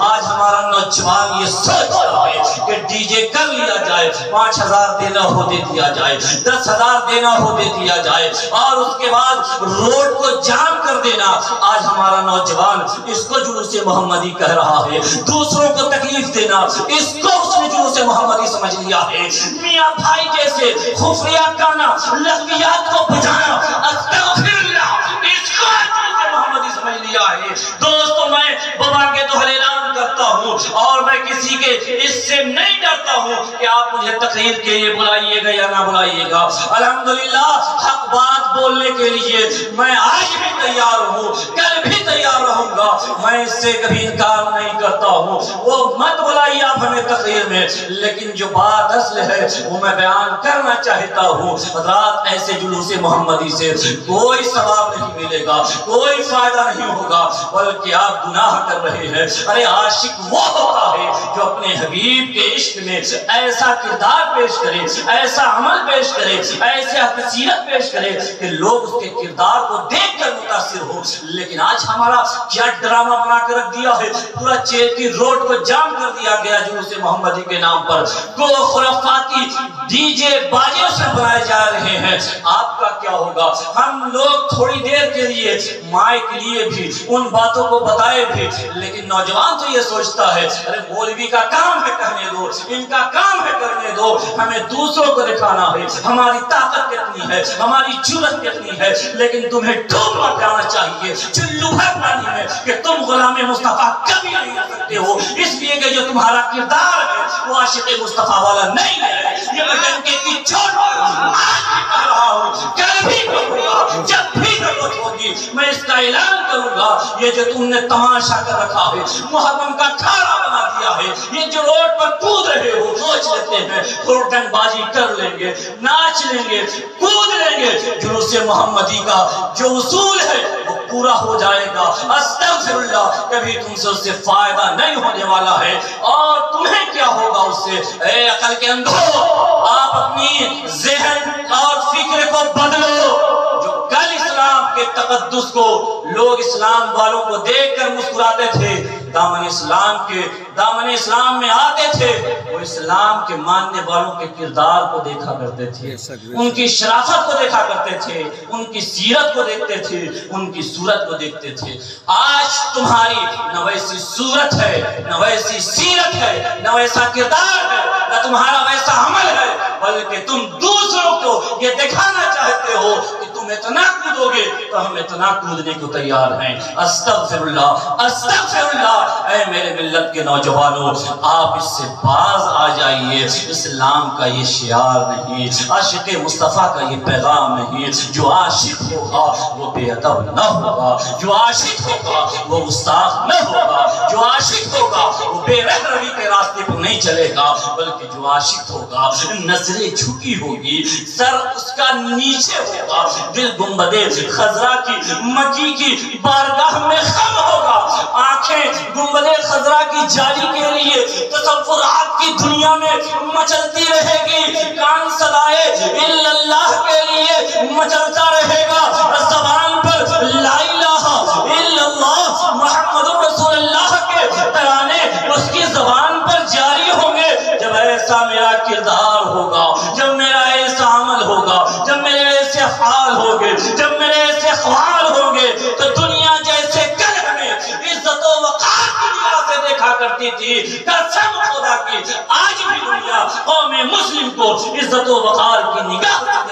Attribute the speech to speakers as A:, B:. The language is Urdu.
A: آج ہمارا نوجوان یہ سوچ رہا ہے کہ ڈی جے کر لیا جائے، 5,000 دینا ہو دے دیا جائے، 10,000 دینا ہو دے دیا جائے، اور اس کے بعد روڈ کو جام کر دینا۔ آج ہمارا نوجوان اس کو جلوس محمدی کہہ رہا ہے، دوسروں کو تکلیف دینا اس کو اس نے جلوس محمدی سمجھ لیا ہے۔ میاں بھائی جیسے خفیہ گانا لغویات کو بجانا استغفر اللہ، اس کو جلوس محمدی سمجھ لیا ہے۔ دوستو میں بابا کے تو اعلان کرتا ہوں اور میں کسی کے اس سے نہیں ڈرتا ہوں کہ آپ مجھے تقریر کے لیے بلائیے گا یا نہ بلائیے گا۔ الحمدللہ حق بات بولنے کے لیے میں آج بھی تیار ہوں، کل بھی تیار رہوں گا، میں اس سے کبھی انکار نہیں کرتا ہوں۔ وہ مت بلائیے آپ ہمیں تقریر میں، لیکن جو بات اصل ہے وہ میں بیان کرنا چاہتا ہوں۔ حضرات ایسے جلوس محمدی سے کوئی ثواب نہیں ملے گا، کوئی فائدہ نہیں ہوگا، بلکہ آپ گناہ کر رہے ہیں۔ ارے عاشق وہ ہوتا ہے جو اپنے حبیب کے عشق میں ایسا کردار پیش کرے، ایسا عمل پیش کرے، ایسے حسیرت پیش کرے کہ لوگ اس کے کردار کو دیکھ کر متاثر ہو۔ لیکن آج ہمارا کیا ڈرامہ بنا کے رکھ دیا ہے، پورا چیتی روڈ کو جام کر دیا گیا جلوس محمدی کے نام پر، کو خرافاتی ڈی جے باجے سے بنائے جا رہے ہیں۔ آپ کا کیا ہوگا؟ ہم لوگ تھوڑی دیر کے لیے مائک لیے بھی ان باتوں کو بتائے بھی، لیکن نوجوان تو یہ سوچتا ہے ارے مولوی کا کام ہے کہنے دو، ان کا کام ہے کرنے دو، ہمیں دوسروں کو دکھانا ہے ہماری طاقت کتنی ہے، ہماری جرأت کتنی ہے۔ لیکن تمہیں ڈوبنا جانا چاہیے چلو بھر پانی میں کہ تم غلام مصطفیٰ کبھی نہیں ہو سکتے ہو، اس لیے کہ جو تمہارا کردار ہے وہ عاشق مصطفیٰ والا نہیں ہے۔ یہ میں ڈنکے کی چوٹ آج بھی کہہ رہا ہوں، کل بھی کہوں گا، جب بھی ضرورت ہوگی میں اس کا اعلان کروں گا۔ یہ جو تم نے تماشا کر رکھا ہے، محرم کا کھانا بنا دیا ہے، یہ جو روڈ پر کود رہے ہو، سوچ لیتے ہیں خوردن بازی کر لیں گے، ناچ لیں گے، کود لیں گے، جلوس محمدی کا جو اصول ہے وہ پورا ہو جائے گا۔ استغفر اللہ، کبھی تم سے اس سے فائدہ نہیں ہونے والا ہے، اور تمہیں کیا ہوگا اس سے؟ اے عقل کے اندھو، آپ اپنی ذہن اور فکر کو بدلو۔ جو کل اسلام کے تقدس کو لوگ اسلام والوں کو دیکھ کر مسکراتے تھے، دامن اسلام میں آتے تھے، وہ اسلام کے ماننے والوں کے کردار کو دیکھا کرتے تھے، ان کی شرافت کو دیکھا کرتے تھے، ان کی سیرت کو دیکھتے تھے، ان کی صورت کو دیکھتے تھے۔ آج تمہاری نہ ویسی صورت ہے، نہ ویسی سیرت ہے، نہ ویسا کردار ہے، نہ تمہارا ویسا عمل ہے، بلکہ تم دوسروں کو یہ دکھانا چاہتے ہو کہ تم اتنا کودو گے تو ہم اتنا کودنے کو تیار ہیں۔ استغفر اللہ، استغفر اللہ۔ اے میرے ملت کے نوجوانوں، آپ اس سے باز آ جائیے۔ اسلام کا یہ شعار نہیں، عاشق مصطفیٰ کا یہ پیغام نہیں۔ جو عاشق ہوگا وہ بے ادب نہ ہوگا، جو عاشق ہوگا وہ گستاخ نہ ہوگا، جو عاشق ہوگا وہ بے رحم روی کے راستے پر نہیں چلے گا، بلکہ جو عاشق ہوگا نظریں جھکی ہوگی، سر اس کا نیچے ہوگا، دل گنبد خضرا کی مکی کی بارگاہ میں خم ہوگا، آنکھیں گنبد خضرا کی جالی کے لیے تصورات کی دنیا میں مچلتی رہے گی، کان صدائے الا اللہ کے لیے مچلتا رہے گا، زبان پر لا الہ الا اللہ محمد رسول اللہ کے ترانے اس کی زبان پر جاری ہوں گے۔ جب ایسا میرا کردار ہوگا، جب میرا ایسا عمل ہوگا، جب میرے ایسے افعال ہوگے، جب میرے ایسے اقوال ہوں گے، تو دنیا جیسے کل ہمیں عزت و وقار کی نگاہ سے دیکھا کرتی تھی، قسم خدا کی آج بھی دنیا قوم مسلم کو عزت و وقار کی نگاہ سے